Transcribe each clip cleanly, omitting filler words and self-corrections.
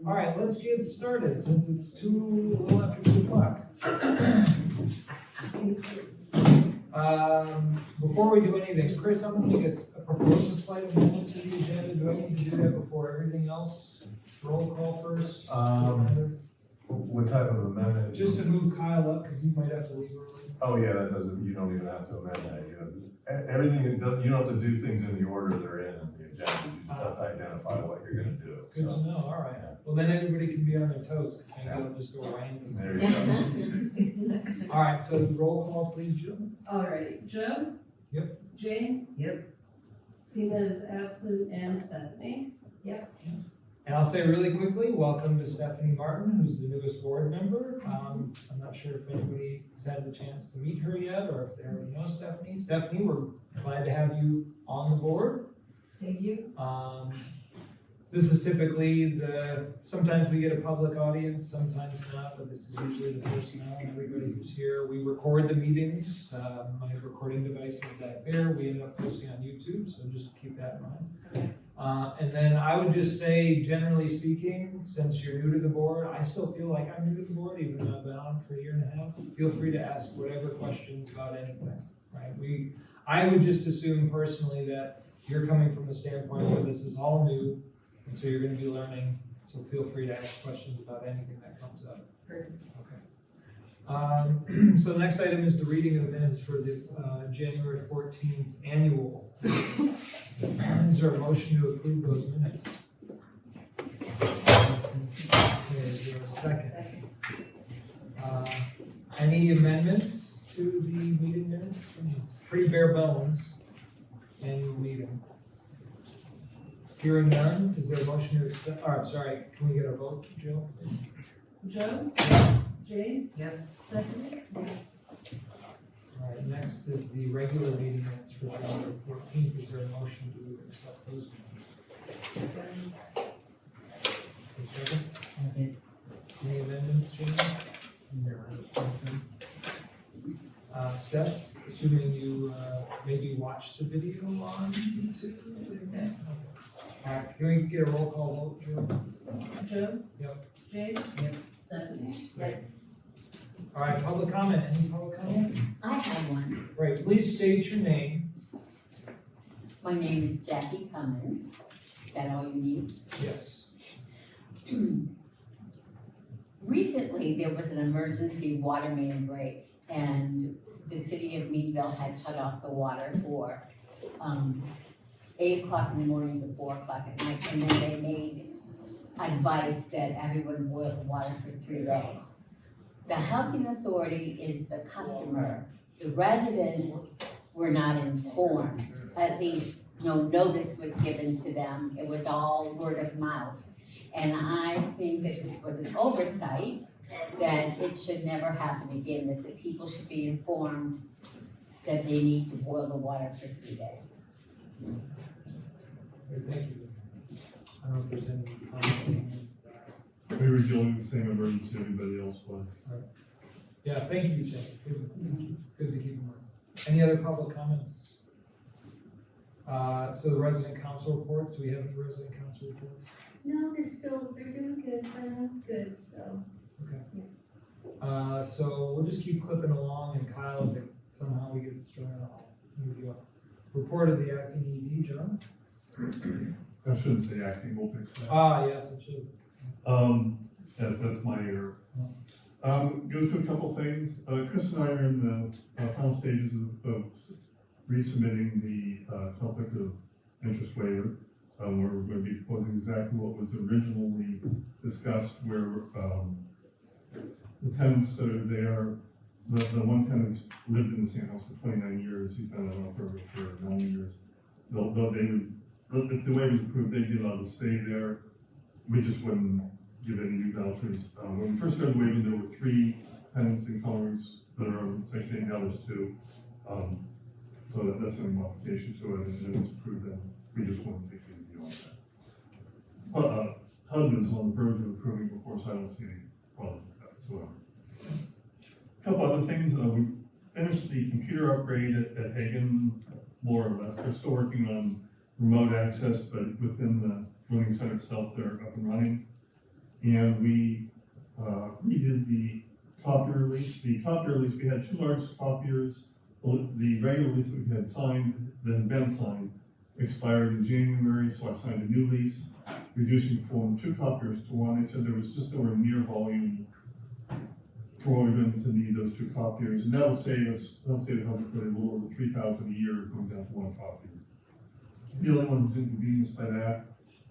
All right, let's get started since it's a little after 2 o'clock. Before we do anything, Chris, I'm gonna make a propose a slight amendment to the agenda. Do I need to do that before everything else? Roll call first? What type of amendment? Just to move Kyle up, because he might have to leave early. Oh, yeah, that doesn't, you don't even have to amend that, everything that does, you don't have to do things in the order they're in the agenda, you just have to identify what you're gonna do, Good so. to know, all right. Well, then everybody can be on their toes, because maybe I'll just go random. There you go. All right, so roll call, please, Jill. All right, Joe? Yep. Jane? Yep. Sina is absent, and Stephanie? And I'll say really quickly, welcome to Stephanie Martin, who's the newest board member. I'm not sure if anybody has had the chance to meet her yet, or if they already know Stephanie. Stephanie, we're glad to have you on the board. Thank you. This is typically sometimes we get a public audience, sometimes not, but this is usually the personnel and everybody who's here. We record the meetings, my recording device is back there. We end up posting on YouTube, so just keep that in mind. And then I would just say, generally speaking, since you're new to the board, I still feel like I'm new to the board, even though I've been on for a year and a half. Feel free to ask whatever questions about anything, right? I would just assume personally that you're coming from the standpoint where this is all new, and so you're gonna be learning, so feel free to ask questions about anything that comes up. Perfect. Okay. So the next item is the reading of minutes for the January 14th annual. Is there a motion to approve those minutes? Okay, is there a second? Any amendments to the meeting minutes? It's pretty bare bones, annual meeting. Hearing none, is there a motion to accept, I'm sorry, can we get a vote, Jill? Joe? Jane? Yep. Stephanie? All right, next is the regular meeting minutes for January 14th. Is there a motion to accept those minutes? A second? Okay. Any amendments, Jane? No. Steph, assuming you maybe watched the video on YouTube? Okay. All right, can we get a roll call vote, Jill? Joe? Yep. Jane? Yep. Stephanie? All right, public comment. Any public comment? I have one. Right, please state your name. My name is Jackie Cummins. Is that all you need? Yes. Recently, there was an emergency water main break, and the city of Meadville had shut off the water for 8 o'clock in the morning to 4 o'clock at night, and then they made advice that everyone boil the water for 3 days. The housing authority is the customer. The residents were not informed. At least no notice was given to them. It was all word of mouth. And I think that this was an oversight, that it should never happen again, that the people should be informed that they need to boil the water for 3 days. Great, thank you. I don't know if there's any comments. We were dealing with the same emergency everybody else was. Yeah, thank you, Jay. Good to keep in mind. Any other public comments? So the resident council reports, do we have any resident council reports? No, they're doing good, finance good, so. Okay. So we'll just keep clipping along, and Kyle, if somehow we get started, I'll move you up. Report of the acting ED, John? I shouldn't say acting, we'll fix that. Yes, it should. That's my error. Go through a couple things. Chris and I are in the final stages of resubmitting the conflict of interest waiver. We're going to be proposing exactly what was originally discussed, where the tenants that are there, the one tenant's lived in the same house for 29 years, he's been on for 9 years. If the waiver is approved, they'd be allowed to stay there. We just wouldn't give any new vouchers. When we first started waiving, there were 3 tenants in colors that are on Section 8, now there's 2. So that's a modification to it, and it was approved then. We just wouldn't take any beyond that. HUD is on the verge of approving before, so I don't see any problem with that whatsoever. A couple other things, we finished the computer upgrade at Hagen, more or less. They're still working on remote access, but within the learning center itself, they're up and running. and we redid the copier lease. The copier lease, we had 2 large copiers. The regular lease that we had signed, that had been signed, expired in January, so I signed a new lease, reducing from 2 copiers to 1. They said there was just nowhere near volume for what we're going to need those 2 copiers, and that'll save the housing authority a little over $3,000 a year going down to 1 copier. The only one who's inconvenienced by that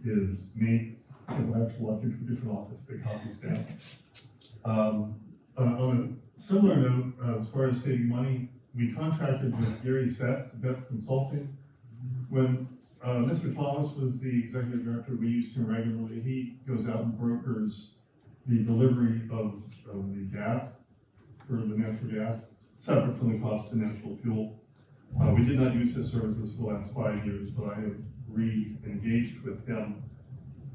is me, because I have to walk into a different office to take copies down. On a similar note, as far as saving money, we contracted with Gary Betts Consulting. When Mr. Thomas was the executive director, we used him regularly. He goes out and brokers the delivery of the gas, for the natural gas, separate from the cost of natural fuel. We did not use his services for the last 5 years, but I have re-engaged with him.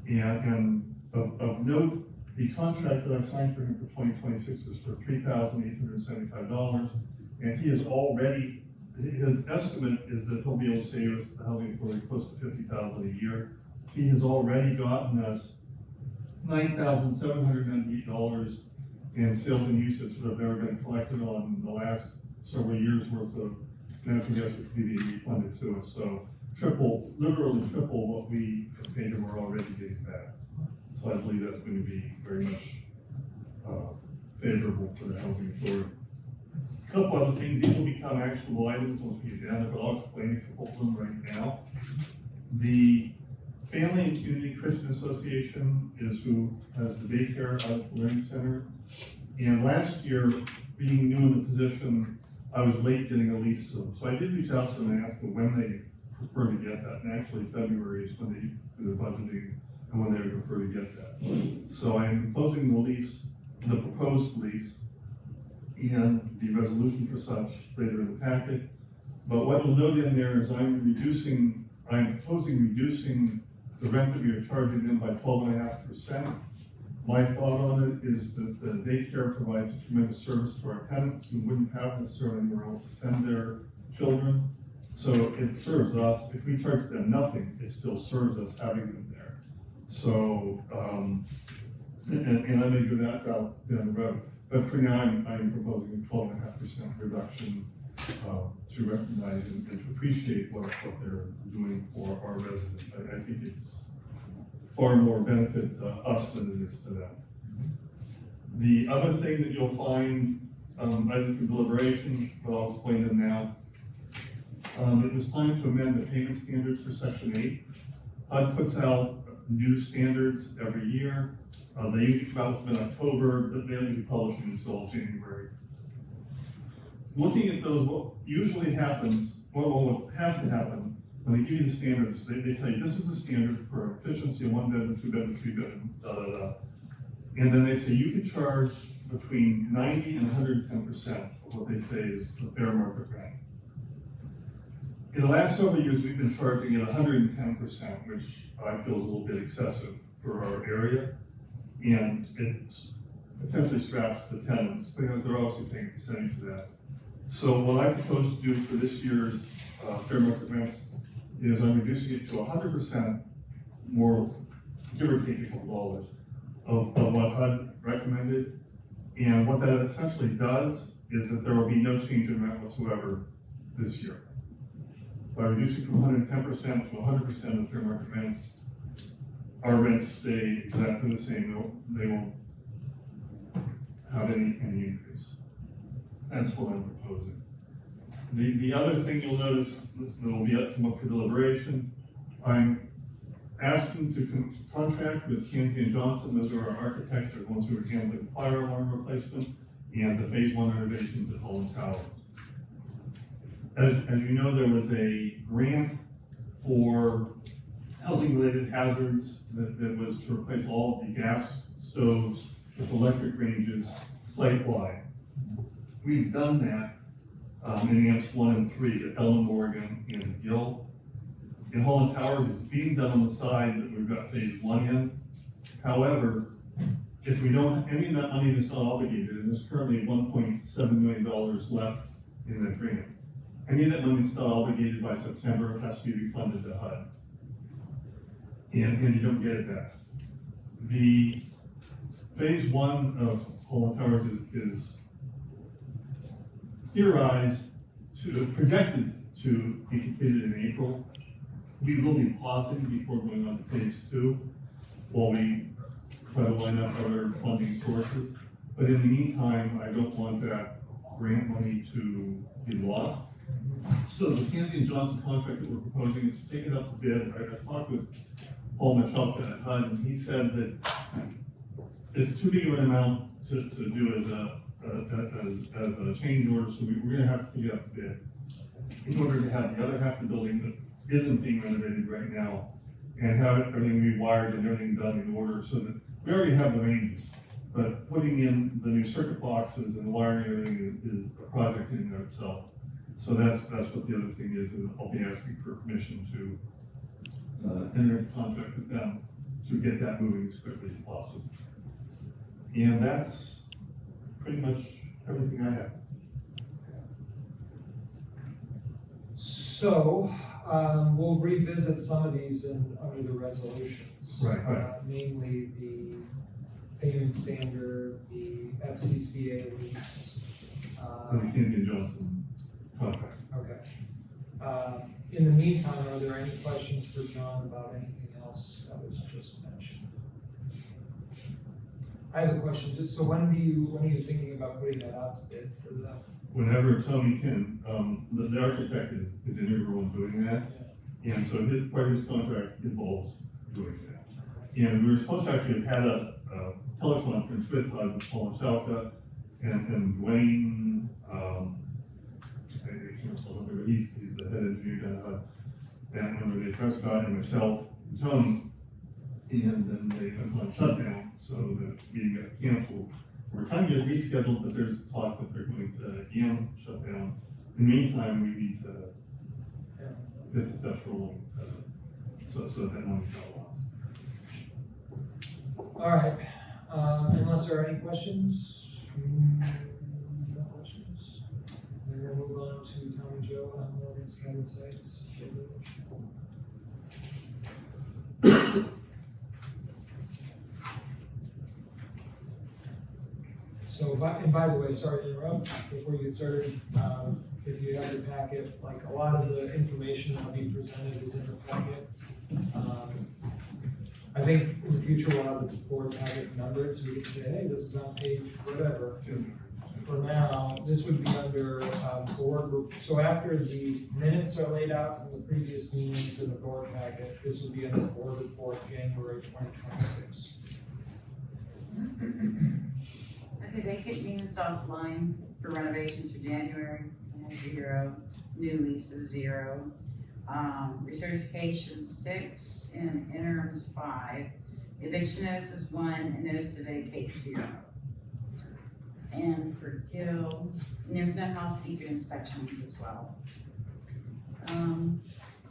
And of note, the contract that I signed for him for 2026 was for $3,875, and he is already, his estimate is that he'll be able to save us, the housing authority, close to $50,000 a year. He has already gotten us $9,798 in sales and usage that have never been collected on the last several years worth of natural gas which we being refunded to us. So literally triple what we paid him, we're already getting back. So I believe that's going to be very much favorable for the housing authority. A couple other things, these will become actionable items once we get down, but I'll explain a couple of them right now. The Family and Community Christian Association is who has the daycare out at the Learning Center. And last year, being new in the position, I was late getting a lease to them. So I did reach out to them and ask them when they prefer to get that. And actually February is when they do their budgeting and when they would prefer to get that. So I'm closing the lease, the proposed lease, and the resolution for such later in the packet. But what you'll note in there is I'm proposing reducing the rent that we are charging them by 12.5%. My thought on it is that the daycare provides a tremendous service to our tenants who wouldn't have necessarily anywhere else to send their children. So it serves us. If we charge them nothing, it still serves us having them there. So, and I may do that route down the road. But for now, I'm proposing a 12.5% reduction to recognize and to appreciate what they're doing for our residents. I think it's far more benefit to us than it is to them. The other thing that you'll find, items for deliberation, but I'll explain them now. It was time to amend the payment standards for Section 8. HUD puts out new standards every year. They usually come out in October, but they don't usually publish it until January. Looking at those, what usually happens, what has to happen, when they give you the standards, they tell you this is the standard for efficiency of 1 bedroom, 2 bedroom, 3 bedroom, da da da. And then they say you can charge between 90 and 110% of what they say is the fair market rent. In the last several years, we've been charging at 110%, which I feel is a little bit excessive for our area. And it potentially straps the tenants because they're obviously paying a percentage of that. So what I propose to do for this year's fair market rents is I'm reducing it to 100% more, give or take a couple dollars, of what HUD recommended. And what that essentially does is that there will be no change in rent whatsoever this year. By reducing from 110% to 100% of fair market rents, our rents stay exactly the same. They won't have any increase. That's what I'm proposing. The other thing you'll notice that will be come up for deliberation, I'm asking to contract with Kinsey & Johnson. Those are our architects, they're the ones who are handling the fire alarm replacement and the phase 1 renovations at Holland Tower. As you know, there was a grant for housing-related hazards that was to replace all of the gas stoves with electric ranges site-wide. We've done that in AMPS 1 and 3 at Ellen, Morgan, and Gill. In Holland Towers, it's being done on the side that we've got phase 1 in. However, if we don't, any of that money that's not obligated, and there's currently $1.7 million left in that grant, any of that money that's not obligated by September has to be refunded to HUD. And you don't get it back. The phase one of Poland Towers is projected to be completed in April. We will be pausing before going on to phase two while we try to line up other funding sources. But in the meantime, I don't want that grant money to be lost. So the Mackenzie and Johnson contract that we're proposing is to take it up to bid. I talked with Paul Machalka at HUD, and he said that it's too big of an amount to do as a change order, so we're gonna have to take it up to bid in order to have the other half of the building that isn't being renovated right now and have everything rewired and everything done in order so that we already have the ranges. But putting in the new circuit boxes and wiring everything is a project in and of itself. So that's what the other thing is, and I'll be asking for permission to enter into contract with them to get that moving as quickly as possible. And that's pretty much everything I have. So, we'll revisit some of these under the resolutions. Right. Namely the payment standard, the FCCA lease. The Mackenzie and Johnson contract. Okay. In the meantime, are there any questions for John about anything else that was just mentioned? I have a question, so when are you thinking about putting that out to bid for the? Whenever Tony can, the architect is integral in doing that. And so part of his contract involves doing that. And we were supposed to actually have had a teleconference with HUD, with Paul Machalka and Dwayne, I can't remember, but he's the head engineer down at HUD. And under the Prescott and myself, and Tony, and then they went on shutdown, so the meeting got canceled. We're trying to get it rescheduled, but there's talk that they're going to again shut down. In the meantime, we need to get the steps rolling, so that money's not lost. All right, unless there are any questions? No questions? Then we'll move on to Tom and Joe on Morgan Scattered Sites. So, by the way, sorry to interrupt, before you get started, if you have your packet, like a lot of the information that'll be presented is in the packet. I think in the future we'll have the board packets numbered, so we can say, hey, this is on page whatever. For now, this would be under board, so after the minutes are laid out from the previous meetings in the board packet, this would be under board report January 2026. Okay, vacant units offline for renovations for January, 0, new leases 0, recertification 6, and interims 5, eviction notices 1, and notice to vacate 0. And for Gil, and there's no housekeeping inspections as well.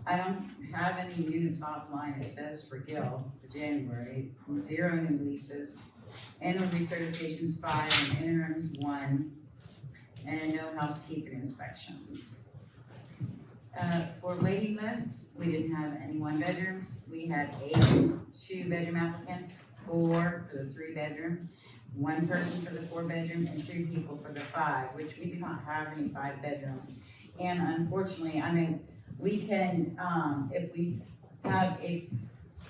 I don't have any units offline, it says for Gil, for January, 0 new leases, annual recertifications 5, and interims 1, and no housekeeping inspections. For waiting lists, we didn't have any 1-bedrooms. We had 8 2-bedroom applicants, 4 for the 3-bedroom, 1 person for the 4-bedroom, and 3 people for the 5, which we do not have any 5-bedroom. And unfortunately, I mean, we can, if we have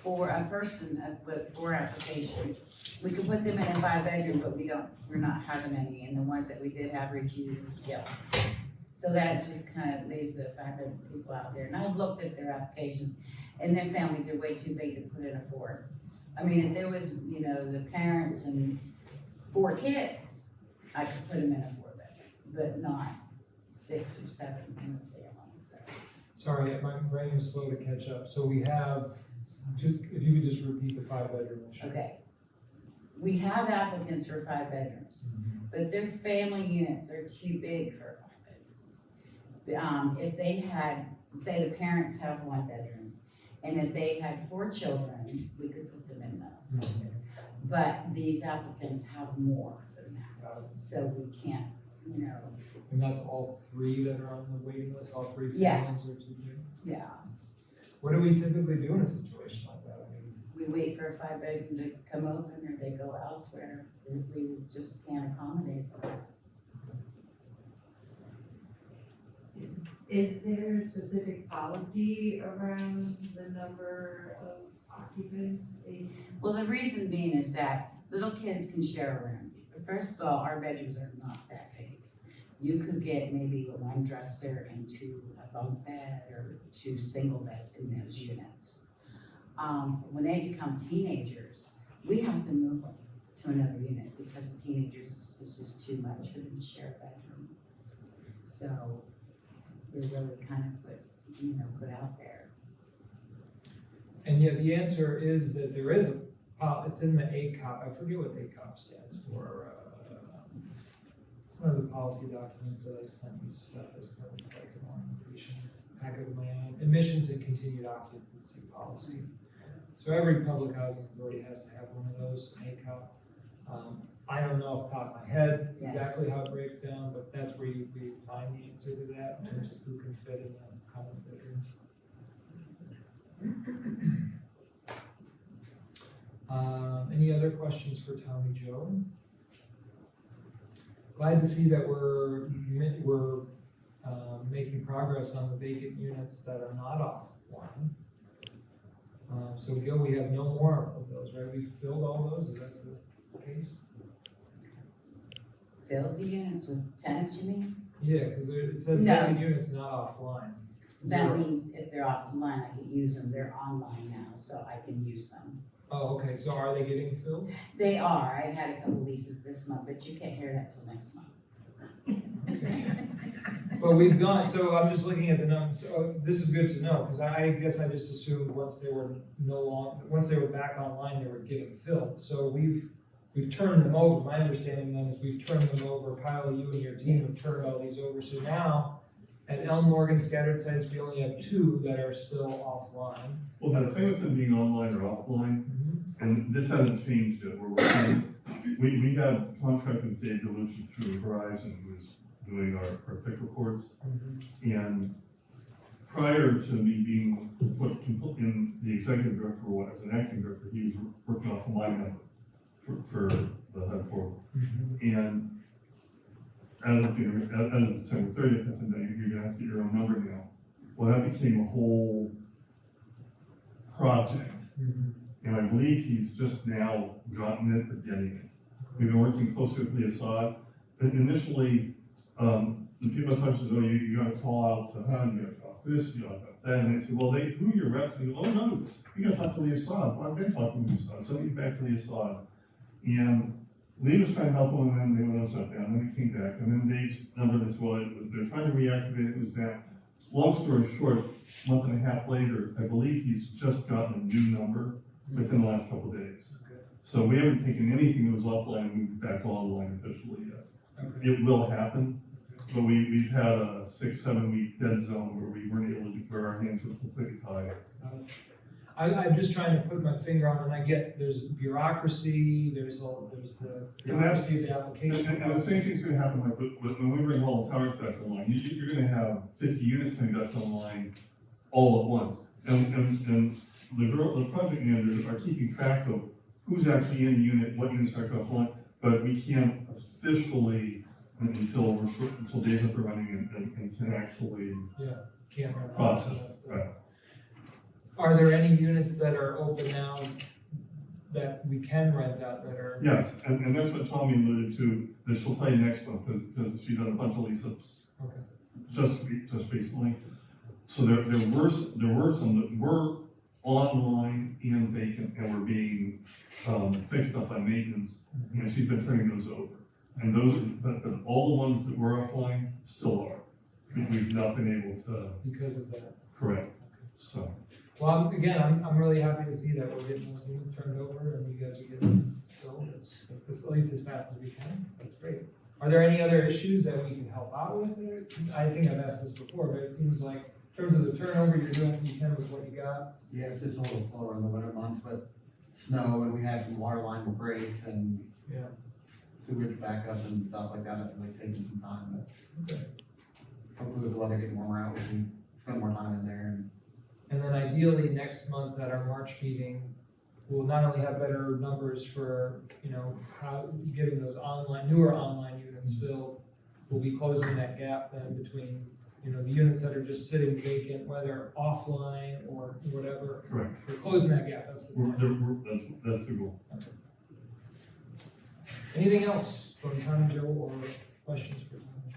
for a person with 4 applications, we could put them in a 5-bedroom, but we're not having any, and the ones that we did have recused is Gil. So that just kind of leaves the 5-bedroom people out there. And I've looked at their applications, and their families are way too big to put in a 4. I mean, if there was, the parents and 4 kids, I could put them in a 4-bedroom, but not 6 or 7 in the family, so. Sorry, my brain is slow to catch up. So we have, if you could just repeat the 5-bedroom issue. Okay. We have applicants for 5-bedrooms, but their family units are too big for a 5-bedroom. If they had, say the parents have 1-bedroom, and if they had 4 children, we could put them in the 1-bedroom. But these applicants have more than that, so we can't, And that's all 3 that are on the waiting list, all 3 Yeah. families are too big? yeah. What do we typically do in a situation like that? I mean, we wait for a 5-bedroom to come open or they go elsewhere, we just can't accommodate them. Is there a specific policy around the number of occupants in? Well, the reason being is that little kids can share a room. First of all, our bedrooms are not that big. You could get maybe one dresser and a bunk bed or 2 single beds in those units. When they become teenagers, we have to move them to another unit because the teenagers is just too much for them to share a bedroom. So we're really kind of put out there. And yet the answer is that there is it's in the ACOP, I forget what ACOP stands for. One of the policy documents that I sent you stuff as part of like an orientation packet of my own, admissions and continued occupancy policy. So every public housing authority has to have one of those, an ACOP. I don't know off the top of my head Yes. exactly how it breaks down, but that's where you find the answer to that in terms of who can fit in the common bedroom. Any other questions for Tommy Joe? Glad to see that we're making progress on the vacant units that are not offline. So Gil, we have no more of those, right? We filled all those, is that the case? Fill the units with tenants, you mean? Yeah, because it says No. vacant units not offline. That Zero. means if they're offline, I can use them, they're online now, so I can use them. Oh, okay, so are they getting filled? They are, I had a couple leases this month, but you can't hear that till next month. Well, we've gone, so I'm just looking at the numbers, so this is good to know, because I guess I just assumed once they were once they were back online, they were getting filled. So we've turned them over, my understanding then is we've turned them over, Kyle, you and your team have turned all these over, so now at Elm Morgan Scattered Sites, we only have 2 that are still offline. Well, the thing with them being online or offline, and this hasn't changed yet, we have contract with Dave Delucci through Verizon, who's doing our pick reports. And prior to me being put in the executive director role as an acting director, he was working off of my number for the HUD portal. And as of December 30th, I said, no, you're gonna have to get your own number now. Well, that became a whole project. And I believe he's just now gotten it or getting it. We've been working closely with Lee Assad. And initially, the people touched said, oh, you gotta call out to HUD, you gotta talk this, you gotta talk that. And they said, well, who are your reps? And they go, oh, no, you gotta talk to Lee Assad. Well, I've been talking to Lee Assad. Send me back to Lee Assad. And Lee was trying to help them, and then they went upside down, and then they came back. And then Dave's number, they said, well, they're trying to reactivate it, it was down. Long story short, a month and a half later, I believe he's just gotten a new number within the last couple of days. So we haven't taken anything that was offline and moved back online officially yet. Okay. It will happen, but we've had a 6-7 week dead zone where we weren't able to, where our hands were completely tied. I'm just trying to put my finger on it, and I get, there's bureaucracy, there's the bureaucracy of the application. And the same thing's gonna happen like when we bring all the towers back online, you're gonna have 50 units coming back online all at once. And the project managers are keeping track of who's actually in a unit, what units are offline, but we can't officially until Dave's up and running and can actually Can't run process. Right. Are there any units that are open now that we can rent out that are? Yes, and that's what Tommy alluded to, that she'll tell you next month, because she's done a bunch of lease-ups Okay. just recently. So there were some that were online and vacant and were being fixed up by maintenance, and she's been turning those over. And but all the ones that were offline still are. We've not been able to Because of that. correct, so. Well, I'm really happy to see that we're getting those units turned over and you guys are getting filled. It's at least as fast as we can. That's great. Are there any other issues that we can help out with? I think I've asked this before, but it seems like in terms of the turnover, you're doing what you can with what you got. Yeah, it's just a little slower in the winter months with snow, and we had some water line breaks and Yeah. sewage backups and stuff like that. That's really taking some time, but Okay. hopefully with the weather getting warmer out, we can spend more time in there. And then ideally next month at our March meeting, we'll not only have better numbers for, how, getting those newer online units filled, we'll be closing that gap then between, the units that are just sitting vacant, whether offline or whatever. Correct. We're closing that gap, that's the plan. That's the goal. Anything else from Tom and Joe or questions for Tom and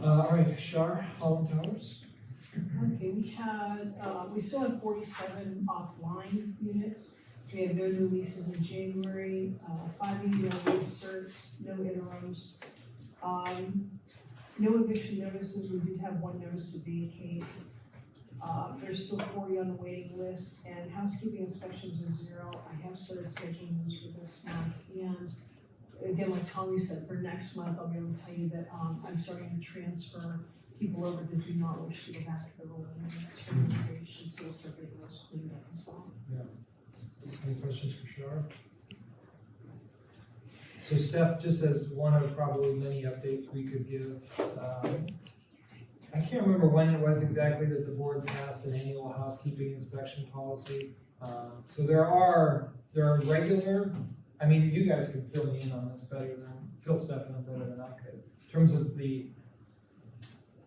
Joe? All right, Shar, Holland Towers. Okay, we still have 47 offline units. We have no new leases in January, 5 email certs, no interims. No eviction notices, we did have 1 notice to vacate. There's still 40 on the waiting list, and housekeeping inspections are 0. I have started scheduling those for this month, and again, like Tommy said, for next month, I'll be able to tell you that, I'm starting to transfer people over that do not wish to go back to the rolling units for immigration, so we'll start getting those cleaned up as well. Any questions for Shar? So Steph, just as one of probably many updates we could give, I can't remember when it was exactly that the board passed an annual housekeeping inspection policy. So there are regular, you guys can fill me in on this fill Steph in better than I could. In terms of the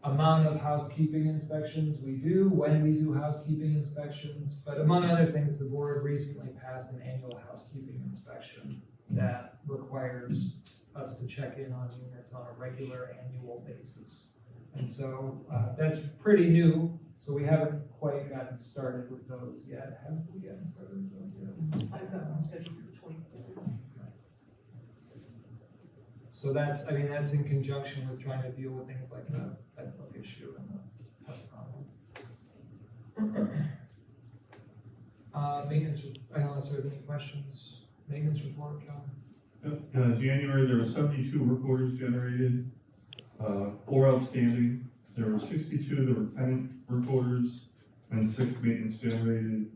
amount of housekeeping inspections we do, when we do housekeeping inspections, but among other things, the board recently passed an annual housekeeping inspection that requires us to check in on units on a regular annual basis. And so, that's pretty new, so we haven't quite gotten started with those yet. Have we gotten started with those yet? I've got one scheduled for the 23rd. So that's in conjunction with trying to deal with things like the book issue and the pest problem. Maintenance, unless there are any questions, maintenance report, John? January, there were 72 work orders generated, 4 outstanding. There were 62 that were tenant work orders and 6 maintenance generated,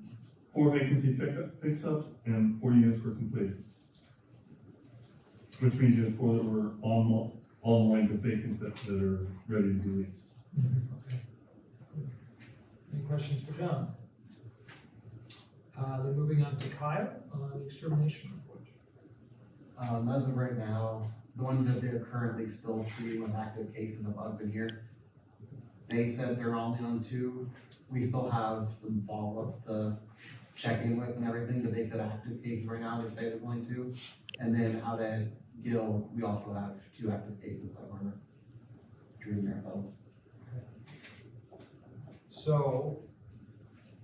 4 vacancy fix-ups, and 4 units were completed. Which means you have 4 that were online but vacant that are ready to be leased. Okay. Any questions for John? Then moving on to Kyle on the extermination report. As of right now, the ones that they're currently still treating with active cases of bugs in here, they said they're only on 2. We still have some follow-ups to check in with and everything, but they said active cases right now, they say they're going to. And then out at Gill, we also have 2 active cases that we're treating ourselves. So,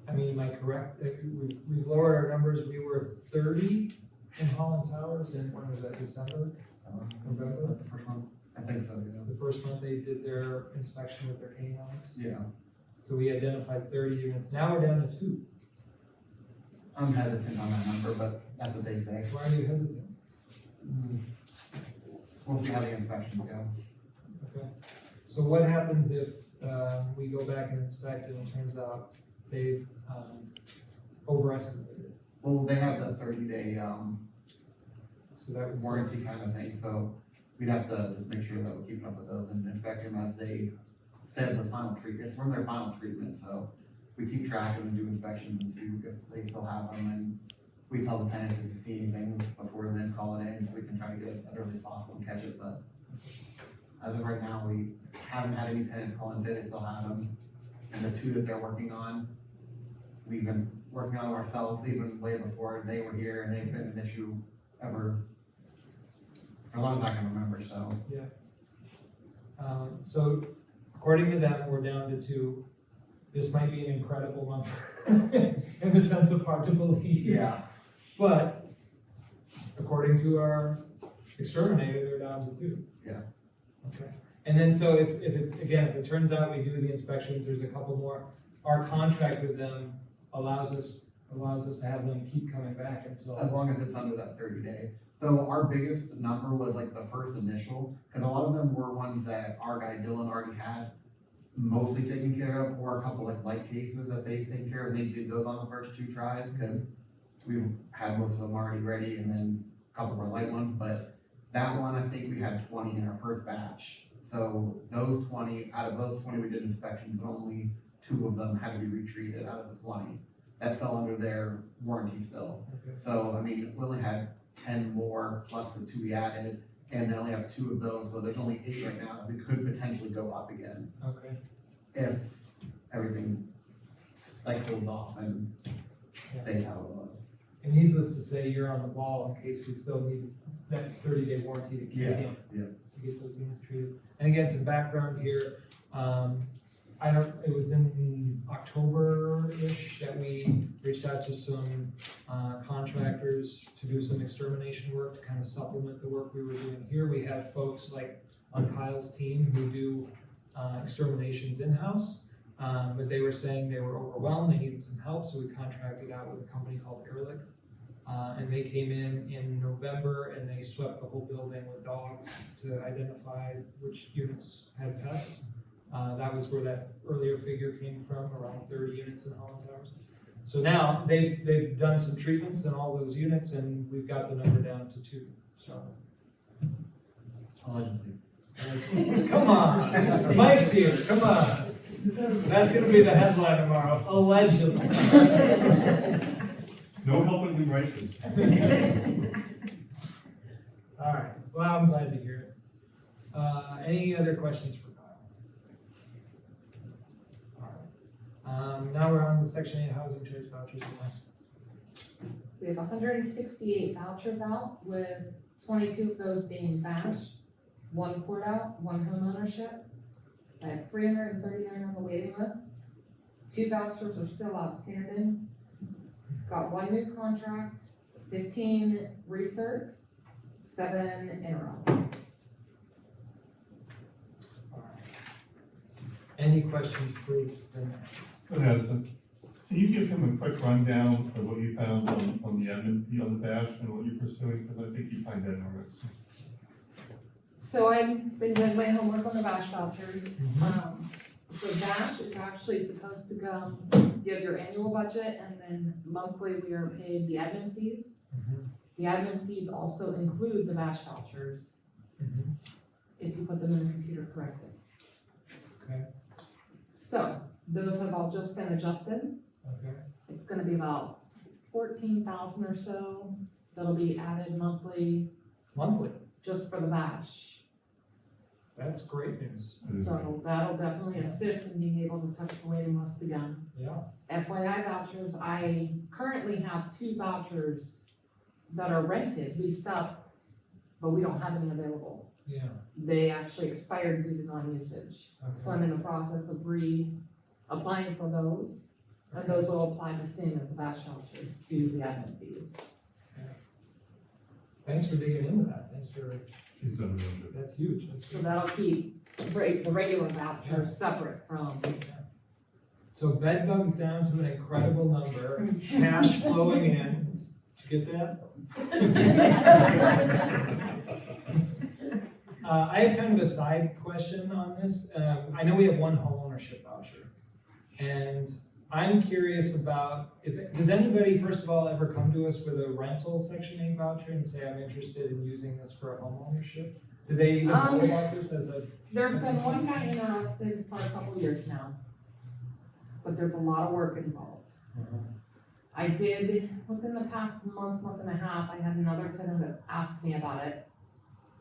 am I correct, that we've lowered our numbers, we were 30 in Holland Towers, and when was that, December, November? That's the first one? I think so, yeah. The first month they did their inspection with their canines, Yeah. so we identified 30 units, now we're down to 2. I'm hesitant on that number, but that's what they say. Why are you hesitant? We'll see how the inspections go. Okay, so what happens if, we go back and inspect and it turns out they've, overestimated? Well, they have the 30-day, So that would. warranty kind of thing, so we'd have to just make sure that we're keeping up with those and inspect them as they said the final treatment, it's from their final treatment, so we keep track and do inspections and see if they still have them, and we tell the tenants if we see anything before then call it in, so we can try to get it as early as possible and catch it, but as of right now, we haven't had any tenants call and say they still have them, and the 2 that they're working on, we've been working on them ourselves even way before they were here, and they've been an issue ever, for as long as I can remember, so. So according to them, we're down to 2. This might be an incredible number in the sense of hard to believe. Yeah. But according to our exterminator, they're down to 2. Yeah. Okay. And then so if it turns out we do the inspections, there's a couple more, our contract with them allows us to have them keep coming back until. As long as it's under that 30-day. So our biggest number was like the first initial, because a lot of them were ones that our guy Dylan already had mostly taken care of, or a couple like light cases that they've taken care of, and they did those on the first 2 tries, because we had most of them already ready, and then a couple were light ones, but that one, I think we had 20 in our first batch. So those 20, out of those 20 we did inspections, but only 2 of them had to be retreated out of the 20. that fell under their warranty still. Okay. So, I mean, we only had 10 more plus the 2 we added, and they only have 2 of those, so there's only 8 right now. They could potentially go up again Okay. if everything like goes off and stays how it was. And needless to say, you're on the ball in case we still need that 30-day warranty to kick in. Yeah. To get those units treated. And again, some background here, it was in October-ish that we reached out to some contractors to do some extermination work to kind of supplement the work we were doing here. We have folks like on Kyle's team who do exterminations in-house. But they were saying they were overwhelmed, they needed some help, so we contracted out with a company called Ehrlich. And they came in November and they swept the whole building with dogs to identify which units had pests. That was where that earlier figure came from, around 30 units in Holland Towers. So now they've done some treatments in all those units and we've got the number down to 2, so. Allegedly. Come on, Mike's here, come on. That's gonna be the headline tomorrow, allegedly. No helping him write this. All right, well, I'm glad to hear it. Any other questions for Kyle? All right, now we're on the Section 8 housing choice vouchers. We have 168 vouchers out, with 22 of those being BASH, 1 poured out, 1 home ownership. I have 339 on the waiting list. 2 vouchers are still outstanding. Got 1 new contract, 15 recerts, 7 interims. All right. Any questions for Vanessa? Vanessa, can you give him a quick rundown of what you found on the admin fee on the BASH and what you're pursuing, because I think you find that interesting. So I've been doing my homework on the BASH vouchers. So BASH is actually supposed to go, you have your annual budget, and then monthly we are paid the admin fees. The admin fees also include the BASH vouchers, if you put them in the computer correctly. Okay. So those have all just been adjusted. Okay. It's gonna be about 14,000 or so that'll be added monthly Monthly, just for the BASH. that's great news. So that'll definitely assist in being able to touch the waiting list again. Yeah. FYI vouchers, I currently have 2 vouchers that are rented, leased up, but we don't have any available. Yeah. They actually expired due to non-usage. So I'm in the process of applying for those, and those will apply the same as the BASH vouchers to the admin fees. Thanks for digging into that. Thanks for, He's done a really good. that's huge. That's So huge. that'll keep the regular vouchers separate from. So bed bugs down to an incredible number, cash flowing in. Did you get that? I have kind of a side question on this. I know we have 1 homeownership voucher. And I'm curious about, does anybody, first of all, ever come to us with a rental Section 8 voucher and say, I'm interested in using this for a homeownership? Do they even know about this as a? There's been one guy interested for a couple years now, but there's a lot of work involved. I did, within the past month and a half, I had another tenant that asked me about it.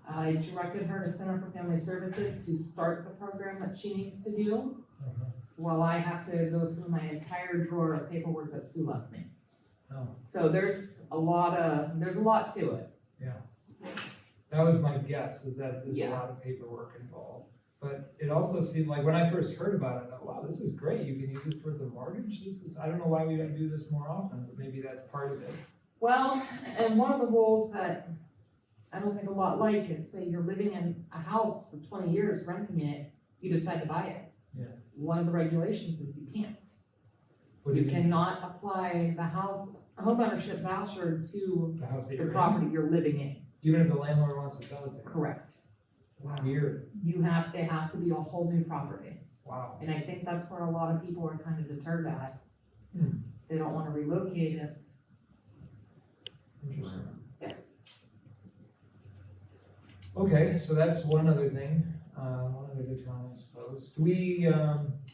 I directed her to Center for Family Services to start the program that she needs to do, while I have to go through my entire drawer of paperwork that Sue left me. Oh. So there's a lot to it. That was my guess, is that there's a Yeah. lot of paperwork involved. But it also seemed like, when I first heard about it, I thought, wow, this is great, you can use this towards a mortgage, I don't know why we don't do this more often, but maybe that's part of it. Well, and one of the rules that I don't think a lot like is, say you're living in a house for 20 years, renting it, you decide to buy it. Yeah. One of the regulations is you can't. What do You you mean? cannot apply the homeownership voucher to The house that the you're in? property you're living in. Even if the landlord wants to sell it to you? Correct. Weird, It has to be a whole new property. wow. And I think that's where a lot of people are kind of deterred at. Hmm. They don't want to relocate it. Interesting. Yes. Okay, so that's one other thing, one other good comment, I suppose. Do we,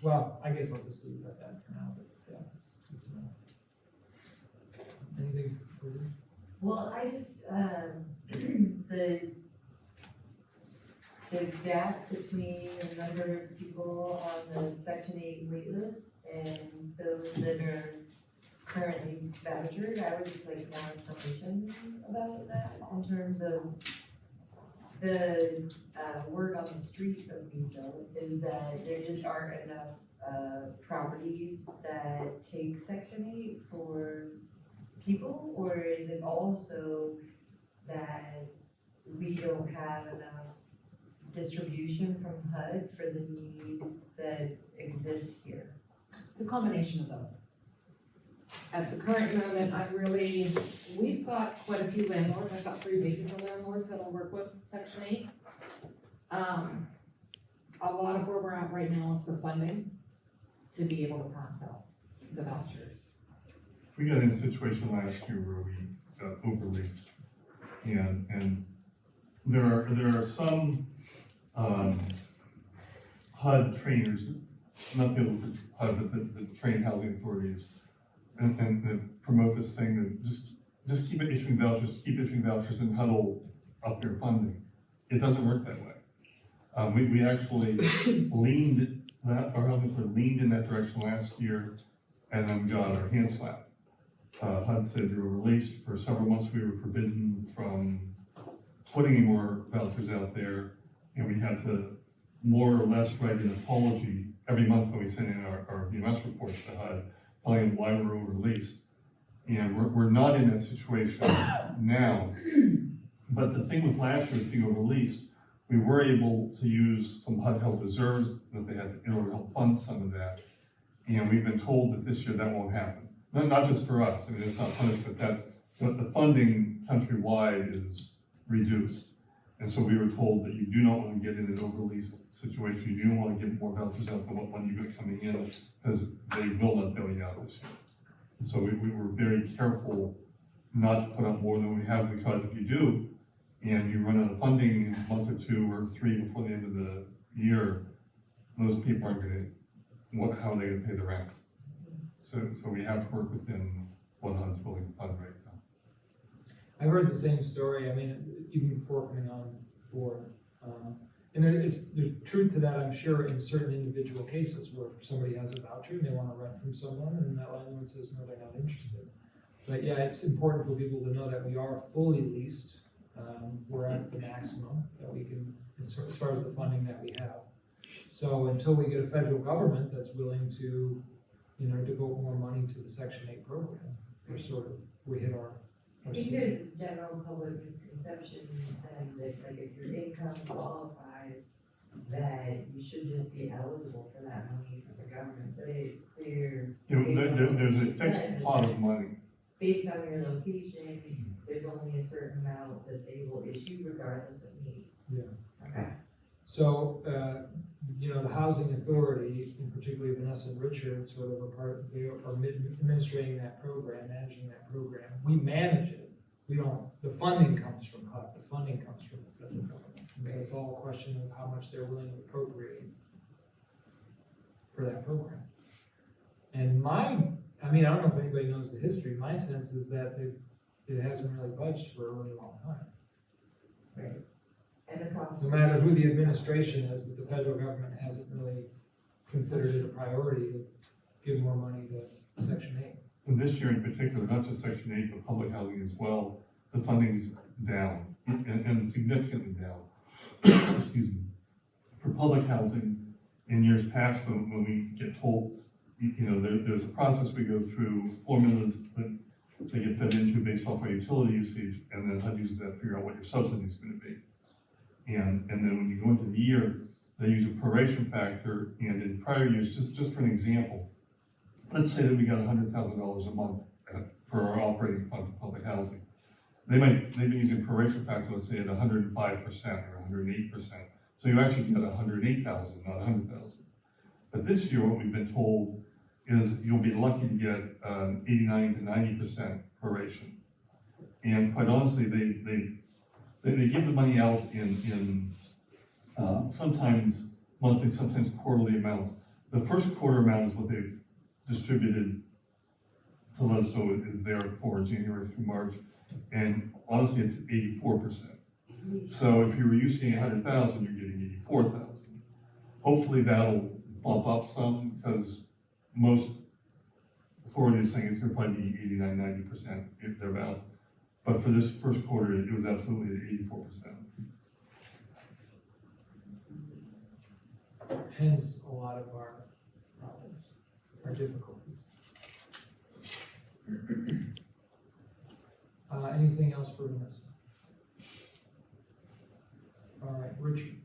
well, I guess I'll just leave it at that for now, but yeah, that's good to know. anything further? Well, I just, the gap between the number of people on the Section 8 wait list and those that are currently vouchered, I would just like more information about that in terms of the, word on the street of Meadville is that there just aren't enough, properties that take Section 8 for people, or is it also that we don't have enough distribution from HUD for the need that exists here? It's a combination of both. At the current moment, we've got quite a few landlords, I've got 3 vacancy landlords that I work with, Section 8. A lot of where we're at right now is the funding to be able to pass out the vouchers. We got in a situation last year where we got overleased. And there are some, HUD trainers, not people for HUD, but the trained housing authorities, and that promote this thing that just keep issuing vouchers and huddle up their funding. It doesn't work that way. We actually leaned in that direction last year and then got our hand slapped. HUD said they were released. For several months, we were forbidden from putting any more vouchers out there, and we had to more or less write an apology every month when we sent in our VMS reports to HUD, telling them why we were released. And we're not in that situation now. But the thing with last year being released, we were able to use some HUD health reserves that they had in order to help fund some of that. And we've been told that this year that won't happen. Not just for us, I mean, it's not punishment, but the funding countrywide is reduced. And so we were told that you do not want to get in an overlease situation, you don't want to give more vouchers out than what you got coming in, because they will not bail you out this year. So we were very careful not to put up more than we have, because if you do, and you run out of funding in a month or 2 or 3 before the end of the year, those people aren't gonna, how are they gonna pay the rent? So we have to work within what HUD's willing to fund right now. I heard the same story, I mean, even before coming on board. And there's truth to that, I'm sure, in certain individual cases where somebody has a voucher and they want to rent from someone and that landlord says, no, they're not interested. But yeah, it's important for people to know that we are fully leased. We're at the maximum that we can, as far as the funding that we have. So until we get a federal government that's willing to, devote more money to the Section 8 program, we hit our I think there's a general public misconception that like if your income qualifies, that you should just be eligible for that money from the government, but it's clear. There's a fixed pot of money. Based on your location, there's only a certain amount that they will issue regardless of need. Yeah. Okay. So, the housing authority, and particularly Vanessa and Richard, they are administrating that program, managing that program. We manage it. The funding comes from HUD, the funding comes from the federal government. And so it's all a question of how much they're willing to appropriate for that program. And I don't know if anybody knows the history, my sense is that it hasn't really budged for a really long time. Right. And the cost. No matter who the administration is, that the federal government hasn't really considered it a priority to give more money to Section 8. And this year in particular, not just Section 8, but public housing as well, the funding's down, and significantly down. Excuse me. For public housing, in years past, when we get told, there's a process we go through, formulas that they get fed into based off our utility usage, and then HUD uses that to figure out what your subsidy is going to be. And then when you go into the year, they use a proration factor, and in prior years, just for an example, let's say that we got $100,000 a month for our operating fund for public housing. They've been using proration factor, let's say at 105% or 108%. So you actually get 108,000, not 100,000. But this year, what we've been told is you'll be lucky to get 89 to 90% proration. And quite honestly, they give the money out in sometimes monthly, sometimes quarterly amounts. The first quarter amount is what they've distributed to let us know is there for January through March. And honestly, it's 84%. So if you were using 100,000, you're getting 84,000. Hopefully that'll bump up some, because most authorities saying it's gonna probably be 89, 90% if they're balanced. But for this first quarter, it was absolutely at 84%. Hence, a lot of our problems, our difficulties. Anything else for Vanessa? All right, Richie.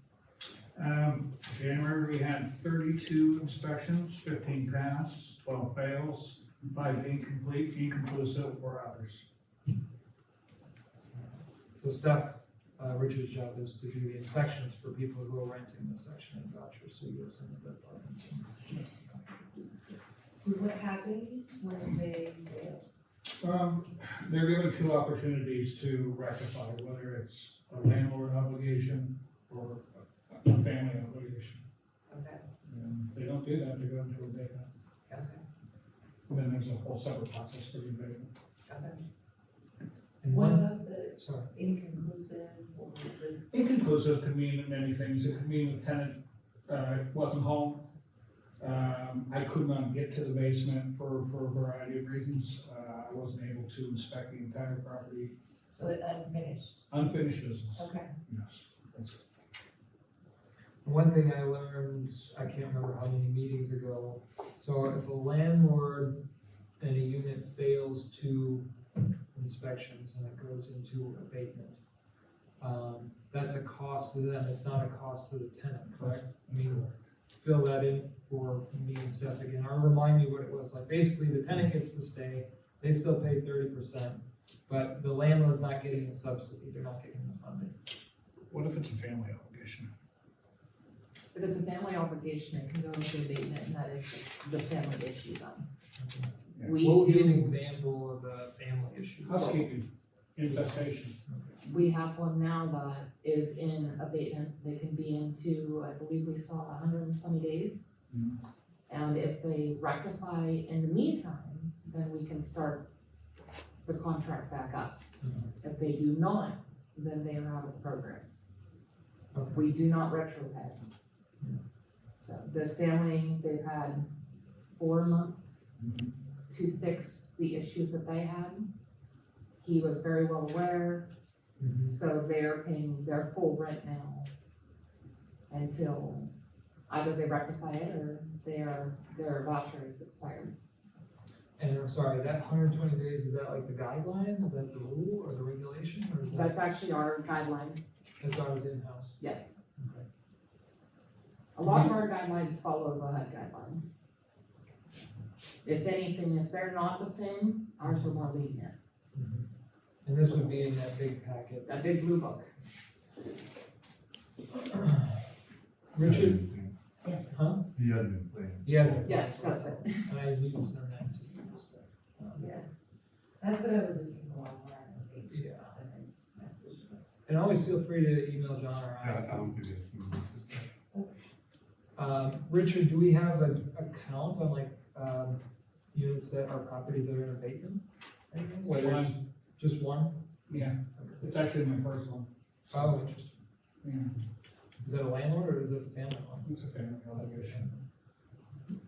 January, we had 32 inspections, 15 pass, 12 fails, 5 incomplete, inconclusive, or others. So Steph, Richard's job is to do the inspections for people who are renting the section in vouchers, so he goes into the apartments. So what happens when they fail? They're given 2 opportunities to rectify, whether it's a landlord obligation or a family obligation. Okay, And if they don't do that, they go into abatement. okay, And then there's a whole separate process for the abatement. okay. And What one, about the sorry, inconclusive or the? Inconclusive could mean many things. It could mean the tenant wasn't home. I could not get to the basement for a variety of reasons. I wasn't able to inspect the entire property. So it's unfinished? Unfinished business, Okay. yes. That's- one thing I learned, I can't remember how many meetings ago. So if a landlord and a unit fails 2 inspections and it goes into abatement, that's a cost to them, it's not a cost to the tenant, correct? I mean, fill that in for me and Steph again, or remind me what it was, like, basically, the tenant gets to stay, they still pay 30%, but the landlord's not getting the subsidy, they're not getting the funding. What if it's a family obligation? If it's a family obligation, it can go into abatement, and that is the family issue then. Yeah. We What would be an do, example of a family issue? Housekeeping, infestation. we have one now that is in abatement, they can be into, I believe we saw 120 days. Mhm. And if they rectify in the meantime, then we can start the contract back up. If they do not, then they are out of the program. Okay. We do not retro pay. So this family, they've had 4 months to fix the issues that they had. He was very well aware, Mhm. so they're paying their full rent now until either they rectify it or their voucher is expired. And I'm sorry, that 120 days, is that like the guideline, is that the rule or the regulation, or is That's that, actually our guideline, that's ours in-house? yes. Okay. A lot of our guidelines follow the HUD guidelines. If anything, if they're not the same, ours are more lenient, Mhm. And this would be in that big packet. that big blue book. Richard, huh? The admin plan. Yeah. Yes, that's it. And I need to send that to you. so, Yeah. That's what I was looking for online. Okay. Yeah, And then message. and always feel free to email John or Yeah, I. I'll give you. Richard, do we have a count on like, units that are properties that are in abatement? Anything? Whether it's One. just one? Yeah, it's actually my first one. Oh, interesting. Yeah, Is that a landlord or is it a family one? it's a family obligation.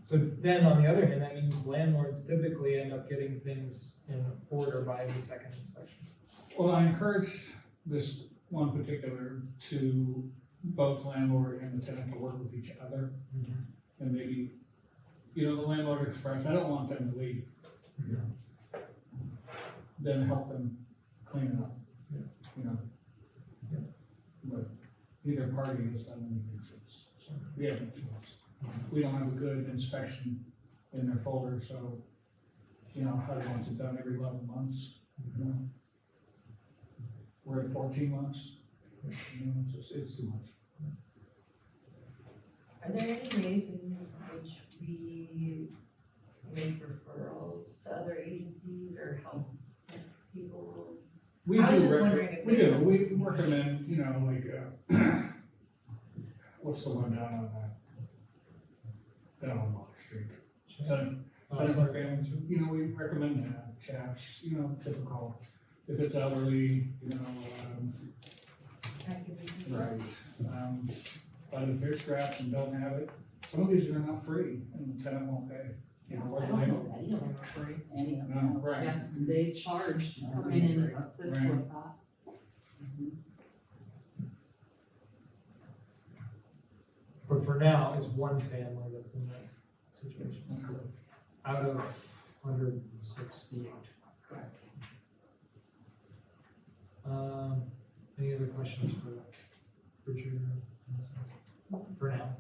So then, on the other hand, that means landlords typically end up getting things in order by the second inspection. Well, I encourage this one particular to both landlord and the tenant to work with each other. And maybe, the landlord expressed, I don't want them to leave. Then help them clean it up. Yeah. You know? Yeah. But neither party has done anything since, so we have no choice. We don't have a good inspection in their folder, so, HUD wants it done every 11 months, We're at 14 months, it's too much. Are there any ways in which we make referrals to other agencies or help people? We I was do just wondering if we they- do, we recommend, what's the one down on Water Street? Center families, you know, we recommend that, caps, you know, typical, if it's elderly, you know, right. But if they're strapped and don't have it, some of these are not free, and the tenant won't pay. You know, I what don't they know any of them are free. Any of No, them. right. Yeah, they charge to come in and assist Right. with that. But for now, it's one family that's in that situation. Out of 168. Correct. Any other questions for Richard? For now?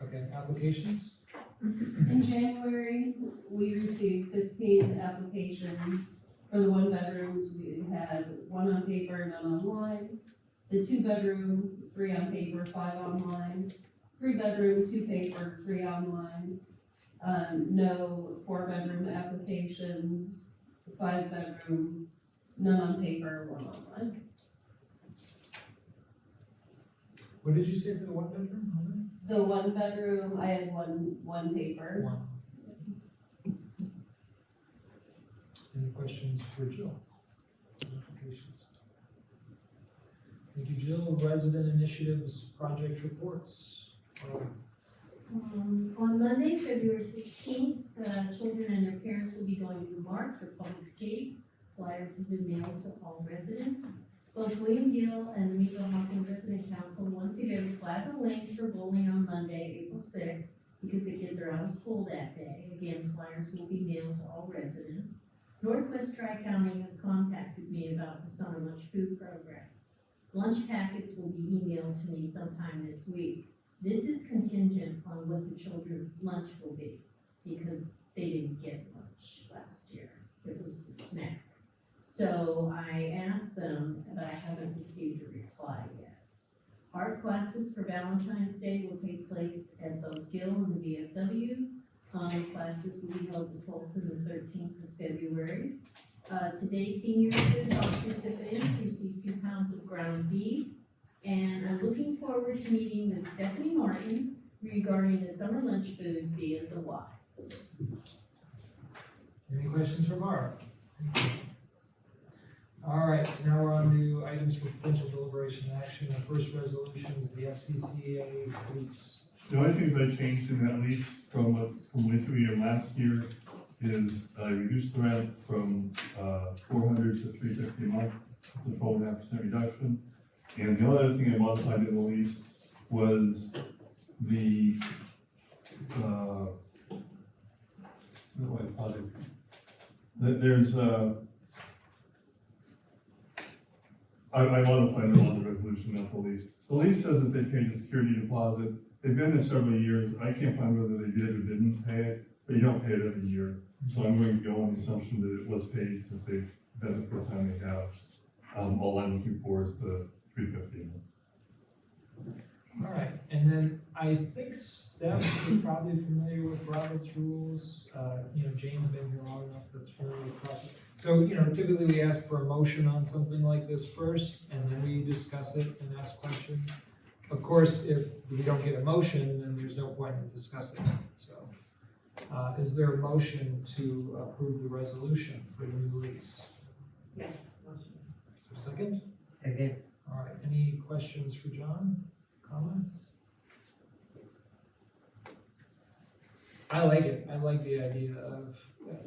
Okay, applications? In January, we received 15 applications. For the one bedrooms, we had 1 on paper, none online. The 2 bedroom, 3 on paper, 5 online. 3 bedroom, 2 paper, 3 online. No 4 bedroom applications. 5 bedroom, none on paper, 1 online. What did you say for the one bedroom? How many? The 1 bedroom, I had one paper. One. Any questions for Jill? Applications. Thank you, Jill. Resident initiatives, project reports. On Monday, February 16th, children and their parents will be going to march for public skate. Flyers have been mailed to all residents. Both William Gill and the Meadville Housing Resident Council want to go to Plaza Lane for bowling on Monday, April 6th, because the kids are out of school that day. Again, flyers will be mailed to all residents. Northwest Tri-County has contacted me about the summer lunch food program. Lunch packets will be emailed to me sometime this week. This is contingent on what the children's lunch will be, because they didn't get lunch last year. It was a snack. So I asked them, but I haven't received a reply yet. Art classes for Valentine's Day will take place at both Gill and the VFW. Classes will be held the 12th and the 13th of February. Today, senior food participants received 2 pounds of ground beef. And I'm looking forward to meeting with Stephanie Martin regarding the summer lunch food via the Y. Any questions for Barb? All right, so now we're on to items for potential deliberation and action. The first resolution is the FCCA police. The only things I changed in that lease from lease we had last year is I reduced the rent from, 400 to 350 a month. It's a 12.5% reduction. And the only other thing I modified in the lease was the, what do I call it? There's, I modified it on the resolution, not the lease. The lease says that they paid a security deposit. They've been there several years. I can't find whether they did or didn't pay it, but you don't pay it every year. So I'm going to go on the assumption that it was paid since they've been there for the time they have. All I'm looking for is the 350. All right, and then I think Steph is probably familiar with Robert's rules. Jane's been here long enough that's familiar with the process. So, typically we ask for a motion on something like this first, and then we discuss it and ask questions. Of course, if we don't get a motion, then there's no point in discussing it, so. Is there a motion to approve the resolution for the new lease? Yes. Is there a second? Second. All right, any questions for John? Comments? I like it. I like the idea of,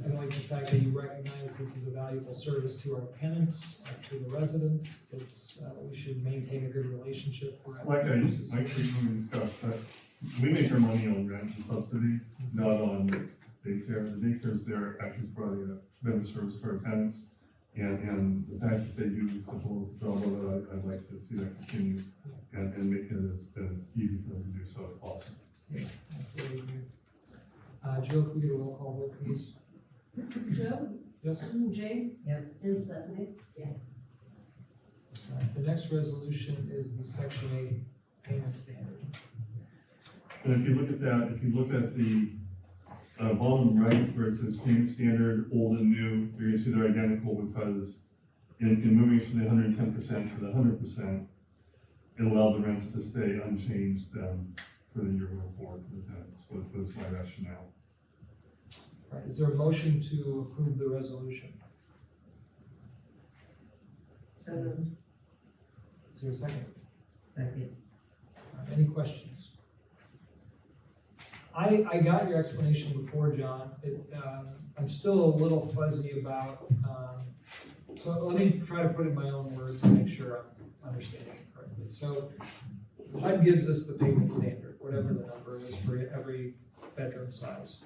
I like the fact that you recognize this is a valuable service to our tenants, to the residents. It's, we should maintain a good relationship for. Like I frequently discuss, that we make our money on rent and subsidy, not on daycare. The daycare's there actually providing a better service for our tenants. And the fact that they do such a wonderful job of it, I'd like to see that continue and make it as easy for them to do so as possible. Yeah, absolutely agree. Jill, can we get a roll call vote, please? Joe? Yes? Jane? Yep. And Stephanie? The next resolution is the Section 8 payment standard. And if you look at that, if you look at the bottom right where it says payment standard, old and new, you're gonna see they're identical because in moving from the 110% to the 100%, it allowed the rents to stay unchanged for the year going forward for the tenants, was my rationale. All right, is there a motion to approve the resolution? So moved. Is there a second? Second. Any questions? I got your explanation before, John. I'm still a little fuzzy about, so let me try to put it in my own words to make sure I'm understanding it correctly. So HUD gives us the payment standard, whatever the number is for every bedroom size.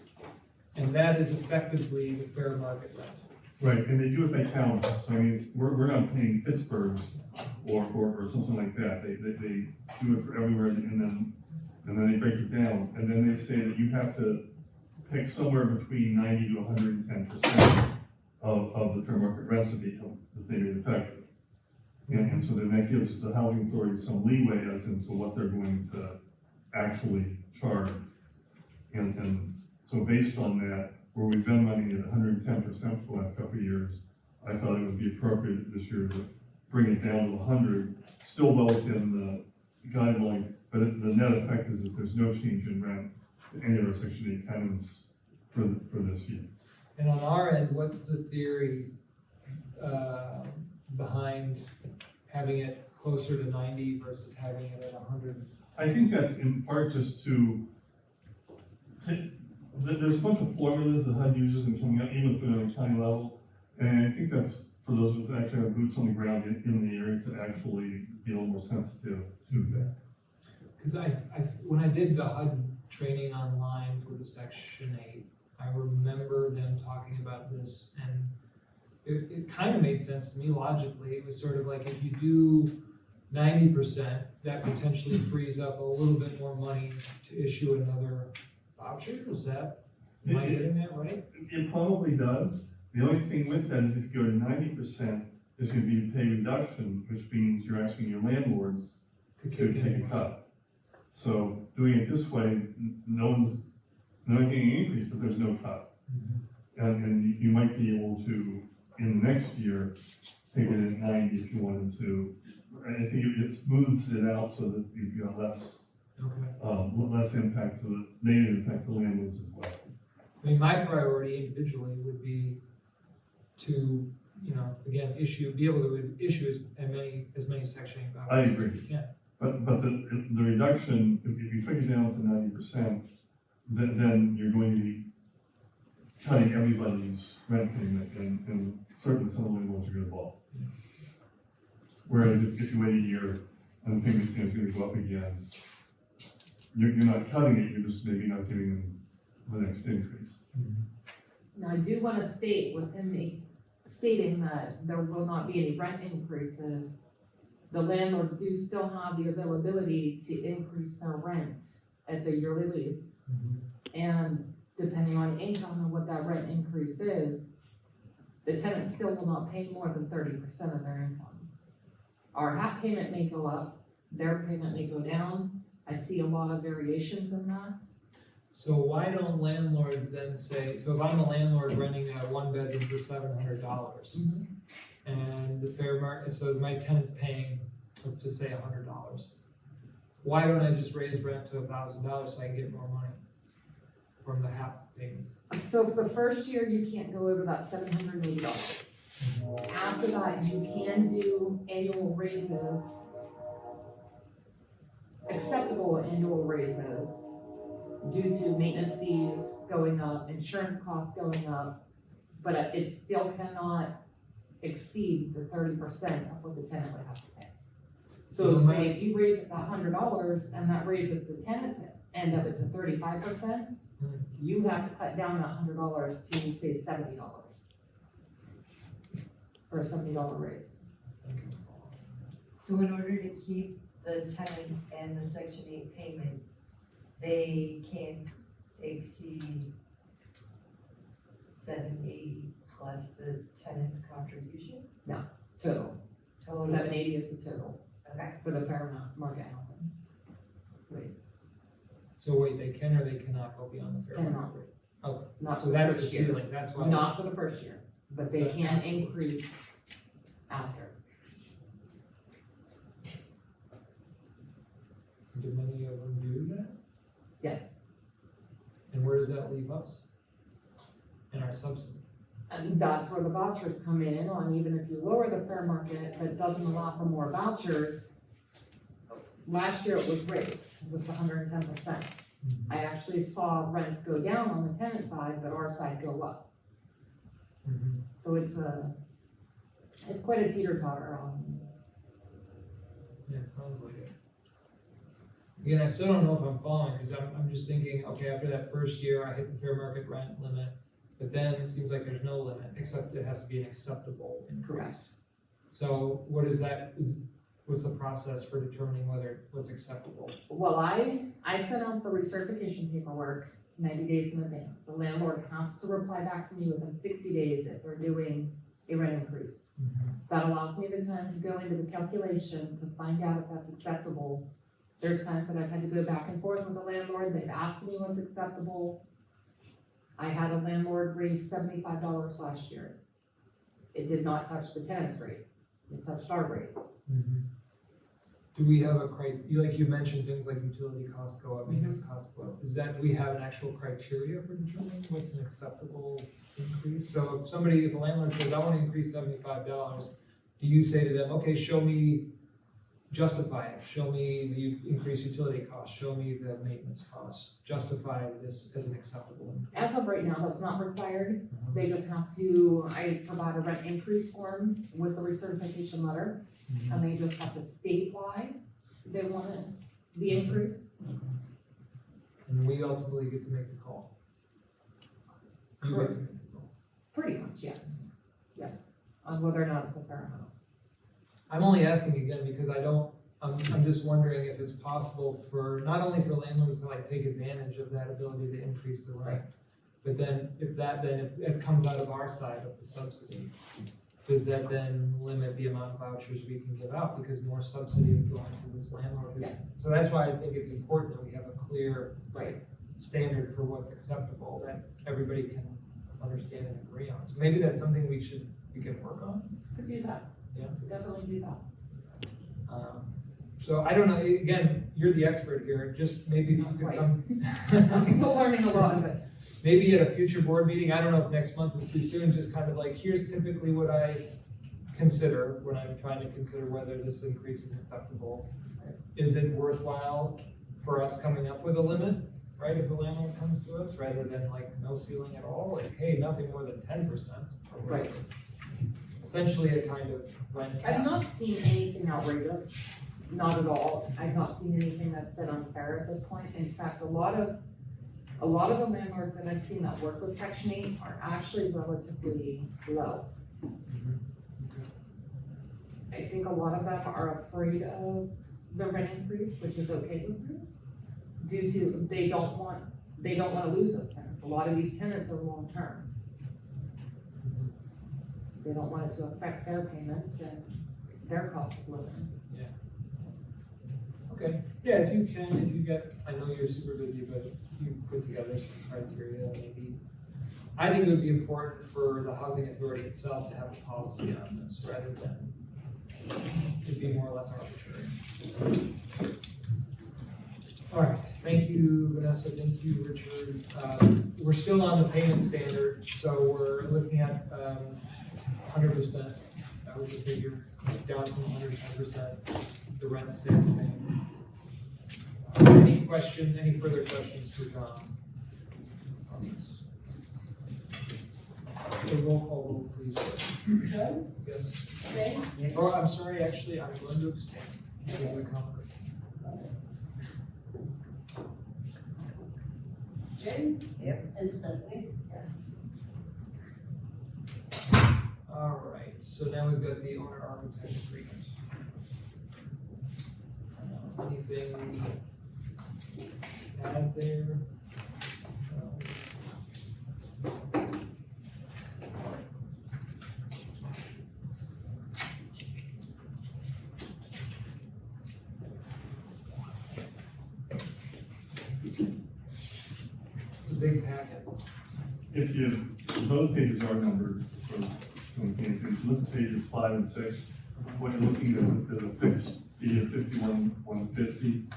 And that is effectively the fair market rent. Right, and they do it by county, so I mean, we're not paying Pittsburgh's or something like that. They do it for everywhere, and then they break it down, and then they say that you have to pick somewhere between 90 to 110% of the fair market rents that they made effective. And so then that gives the housing authority some leeway as into what they're going to actually charge. And so based on that, where we've been running at 110% for the last couple of years, I thought it would be appropriate this year to bring it down to 100, still well within the guideline, but the net effect is that there's no change in rent to any of our Section 8 tenants for this year. And on our end, what's the theory behind having it closer to 90 versus having it at 100? I think that's in part just there's a bunch of formulas that HUD uses in coming up, even at a county level, and I think that's for those of us that actually have boots on the ground in the area to actually be a little more sensitive to that. Because when I did the HUD training online for the Section 8, I remember them talking about this, and it kind of made sense to me logically. It was sort of like if you do 90%, that potentially frees up a little bit more money to issue another voucher. Is that, am I getting that right? It probably does. The only thing with that is if you go to 90%, there's going to be a pay reduction, which means you're asking your landlords to take a cut. So doing it this way, no one's getting an increase, but there's no cut. And you might be able to, in the next year, take it at 90 if you wanted to. I think it smooths it out so that you've got less impact to the negative impact to landlords as well. I mean, my priority individually would be to, again, be able to issue as many Section 8 vouchers I as agree. we can. But the reduction, if you take it down to 90%, then you're going to be cutting everybody's rent payment, and certainly some of the landlords are going to fall. Whereas if you wait a year and the payment stand's going to go up again, you're not cutting it, you're just maybe not giving them the next increase. Now, I do want to state within the stating that there will not be any rent increases. The landlords do still have the availability to increase their rent at the yearly lease. And depending on income and what that rent increase is, the tenant still will not pay more than 30% of their income. Our half payment may go up, their payment may go down. I see a lot of variations in that. So why don't landlords then say, so if I'm a landlord renting a one bedroom for $700, and the fair market, so my tenant's paying, let's just say $100. Why don't I just raise rent to $1,000 so I can get more money from the half payment? So for the first year, you can't go over that $780. After that, you can do annual raises, acceptable annual raises due to maintenance fees going up, insurance costs going up, but it still cannot exceed the 30% of what the tenant would have to pay. So say if you raise it $100 and that raises the tenant's end of it to 35%, you have to cut down that $100 to say $70 for a $70 raise. So in order to keep the tenant and the Section 8 payment, they can't exceed $780 plus the tenant's contribution? Total. Total. 780 is the total Okay. for the fair market housing. So wait, they can or they cannot go beyond the fair Cannot. market rate? Okay, Not so for the that's the first year. ceiling, that's why. Not for the first year, but they can increase after. Do many of them do that? And that's where the vouchers come in on, even if you lower the fair market, but doesn't allow for more vouchers. Last year it was raised, it was 110%. I actually saw rents go down on the tenant side, but our side go up. Mhm. So it's quite a teeter-totter on. Yeah, it sounds like it. Again, I still don't know if I'm following, because I'm just thinking, okay, after that first year, I hit the fair market rent limit, but then it seems like there's no limit, except it has to be an acceptable increase. Correct. So what is that, what's the process for determining what's acceptable? Well, I sent out the recertification paperwork 90 days in advance. The landlord has to reply back to me within 60 days if they're doing a rent increase. That allows me the time to go into the calculation to find out if that's acceptable. There's times that I've had to go back and forth with the landlord, they've asked me what's acceptable. I had a landlord raise $75 last year. It did not touch the tenant's rate, it touched our rate. Do we have like you mentioned, things like utility costs go up, maintenance costs go up, do we have an actual criteria for determining what's an acceptable increase? So if a landlord says, I want to increase $75, do you say to them, okay, justify it, show me the increased utility costs, show me the maintenance costs, justify this as an acceptable increase? As of right now, that's not required. They just have to, I provide a rent increase form with the recertification letter, and they just have to state why they want the increase. And we ultimately get to make the call. You get to make the call. Pretty much, yes, on whether or not it's a fair amount. I'm only asking again because I'm just wondering if it's possible for, not only for landlords to like take advantage of that ability to increase the rent, but then if it comes out of our side of the subsidy, does that then limit the amount of vouchers we can give out because more subsidy is going to this landlord? Yes. So that's why I think it's important that we have a clear Right. standard for what's acceptable that everybody can understand and agree on. So maybe that's something we can work on. Could do that. Yeah. Could definitely do that. So I don't know, again, you're the expert here, just maybe if you could Right. come. I'm still learning a lot of it. Maybe at a future board meeting, I don't know if next month is too soon, just kind of like, here's typically what I consider when I'm trying to consider whether this increase is acceptable. Is it worthwhile for us coming up with a limit, right, if a landlord comes to us, rather than like no ceiling at all, like, hey, nothing more than 10%. or whatever. Right. Essentially a kind of rent cap. I've not seen anything outrageous, not at all. I've not seen anything that's been unfair at this point. In fact, a lot of the landlords that I've seen that work with Section 8 are actually relatively low. I think a lot of them are afraid of the rent increase, which is okay with me, due to they don't want to lose those tenants. A lot of these tenants are long-term. They don't want it to affect their payments and their cost of living. Okay, yeah, if you get, I know you're super busy, but if you put together some criteria, maybe. I think it would be important for the housing authority itself to have a policy on this, rather than it be more or less arbitrary. All right, thank you, Vanessa, thank you, Richard. We're still on the payment standard, so we're looking at 100%. That was the figure, down from 110%. The rent stays the same. Any further questions for John on this? A roll call vote, please. Joe? Yes. Jay? Oh, I'm sorry, actually, I'm going to abstain. Because of the conflict. Jane? Yep. And Stephanie? All right, so now we've got the owner architect agreement. Anything add there? It's a big packet. Those pages are numbered, so when we came through, so look at pages 5 and 6. What you're looking at is a fixed fee of $51,150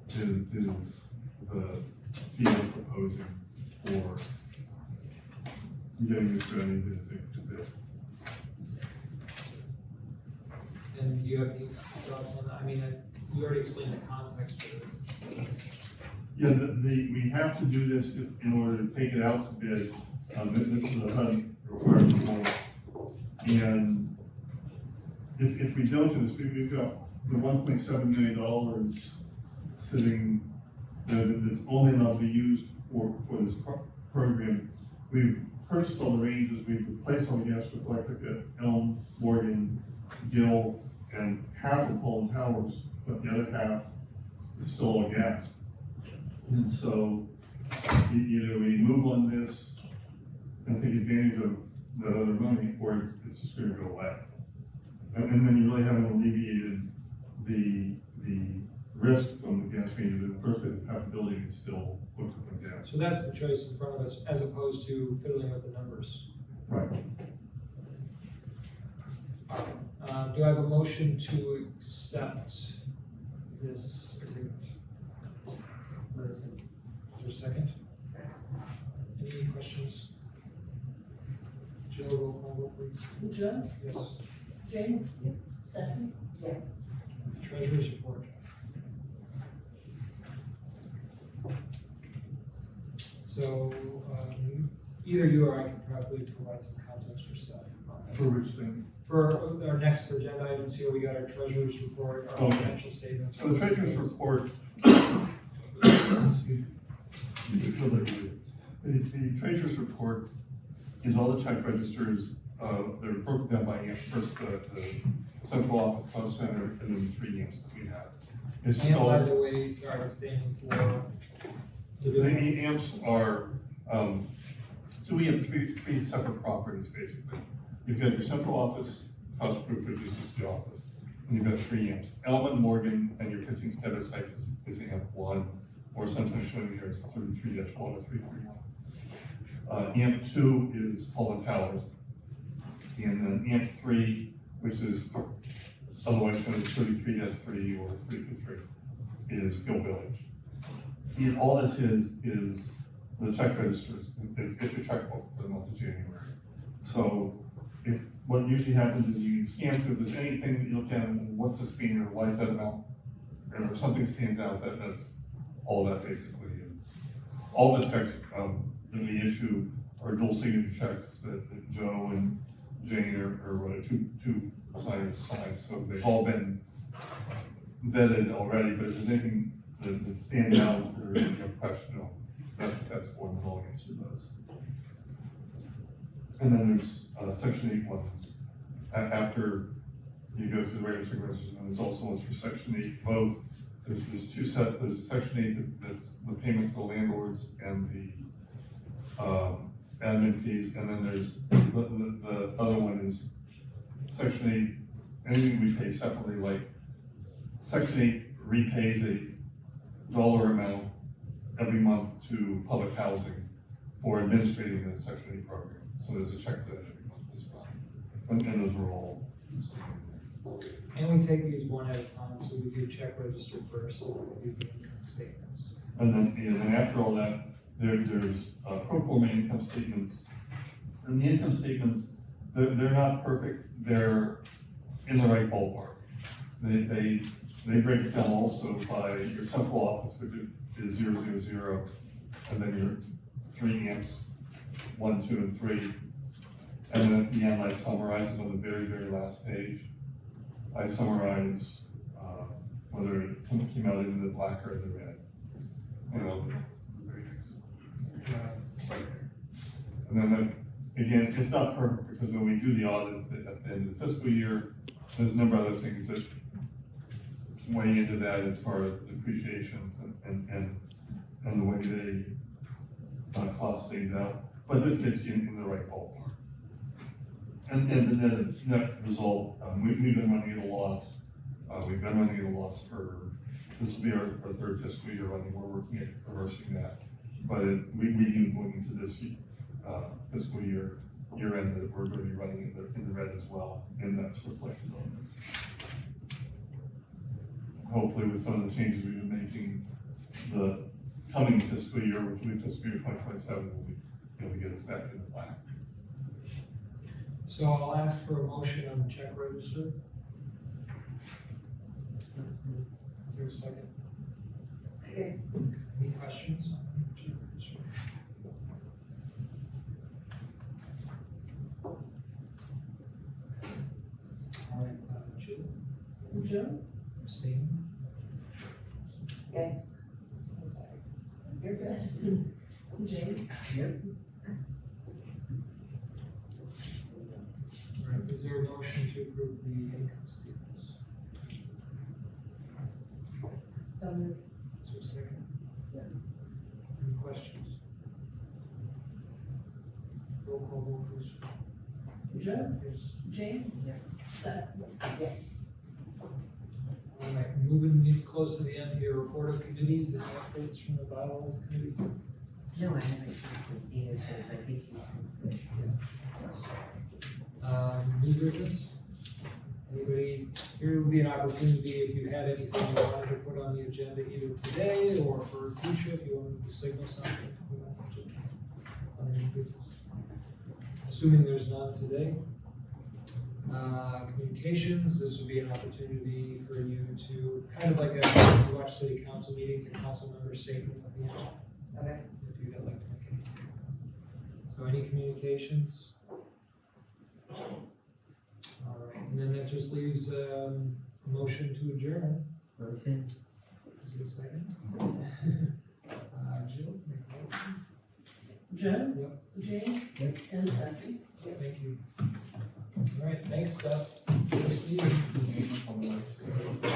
is the fee we're proposing for getting this ready to bid. And do you have any thoughts on that? I mean, you already explained the context for this. Yeah, we have to do this in order to take it out to bid. This is a HUD requirement. And if we don't do this, we've got the $1.7 million sitting there that's only allowed to be used for this program. We've purchased all the ranges, we've replaced all the gas with electric at Elm, Morgan, Gill, and half of Poland Towers, but the other half is still all gas. And so either we move on this and take advantage of that other money, or it's just gonna go away. And then you really haven't alleviated the risk from the gas ranges. In the first place, half the building is still hooked up with gas. So that's the choice in front of us, as opposed to fiddling with the numbers. Right. Do I have a motion to accept this agreement? Is there a second? Any questions? Jill, roll call vote, please. Joe, Yes. Jane? Stephanie? Yes. Treasurer's report. So, either you or I can probably provide some context for stuff. For which thing? For our next agenda items here, we got our treasurer's report, our Okay. financial statements. So the treasurer's report, excuse me, you feel like you do. The treasurer's report is all the check registers, they're broken down by amp, first the central office, cost center, and then the 3 amps that we have. It's And all, by the way, sorry, standing for the different. the amps are, so we have three separate properties, basically. You've got your central office, cost group, which is just the office, and you've got 3 amps. Elman, Morgan, and your 15 scattered sites is amp 1, or sometimes shown here as 33-1 or 331. Amp 2 is Poland Towers, and then amp 3, which is otherwise shown as 33-3 or 323, is Gill Village. And all this is the check registers, it's your checkbook for the month of January. So what usually happens is you scan through, if there's anything that you look at, what's this mean, or why is that amount? Or something stands out, that's all that basically is. All the checks that we issue are dual signature checks that Joe and Jane are what, two signers signed, so they've all been vetted already, but if there's anything that stands out or you have a question, that's what that's for, and then I'll answer those. And then there's section 8 ones. After you go through the regular signatures, and then there's also ones for section 8, both. There's 2 sets, there's section 8 that's the payments to the landlords and the admin fees, and then there's the other one is section 8, anything we pay separately, like section 8 repays a dollar amount every month to public housing for administrating the section 8 program. So there's a check for that every month as well. And those are all. And we take these one at a time, so we do check register first, and then we do the income statements. And then after all that, there's pro forma income statements. And the income statements, they're not perfect, they're in the right ballpark. They break it down also by your central office, which is 000, and then your 3 amps, 1, 2, and 3. And then at the end, I summarize it on the very, very last page. I summarize whether it came out in the black or the red. You know, right there. And then that, again, it's not perfect because when we do the audits at the end of the fiscal year, there's a number of other things that weigh into that as far as depreciations and the way they cost things out. But this gets you in the right ballpark. And the net result, we've been running at a loss. We've been running at a loss this will be our 3rd fiscal year running. We're working at reversing that. But we knew going into this fiscal year end that we're going to be running in the red as well. And that's reflected on this. Hopefully with some of the changes we've been making, the coming fiscal year, which will be fiscal year 2027, will be able to get us back in the black. So I'll ask for a motion on the check register. Is there a second? Any questions on the check register? All right, Jill, Joe? abstain. Yes. You're good. Jane? All right, is there a motion to approve the income statements? So moved. Is there a second? Any questions? Roll call vote, please. Joe? Yes. Jane? Yeah. Seth? All right, moving close to the end here, report of committees and updates from the bylaws committee. No, I haven't checked either, so I think she's good. New business? Anybody, here would be an opportunity if you had anything you wanted to put on the agenda either today or for future, if you wanted to signal something to put on the agenda. On the new business. Assuming there's none today. Communications, this would be an opportunity for you to, kind of like you watch city council meetings, a council member statement at the end. Okay. If you'd like to make any statements. So any communications? All right, and then that just leaves a motion to adjourn. Motion. Is there a second? Jill, make a motion. Joe? Yep. Jane? Yep. And Seth? Thank you. All right, thanks, Steph.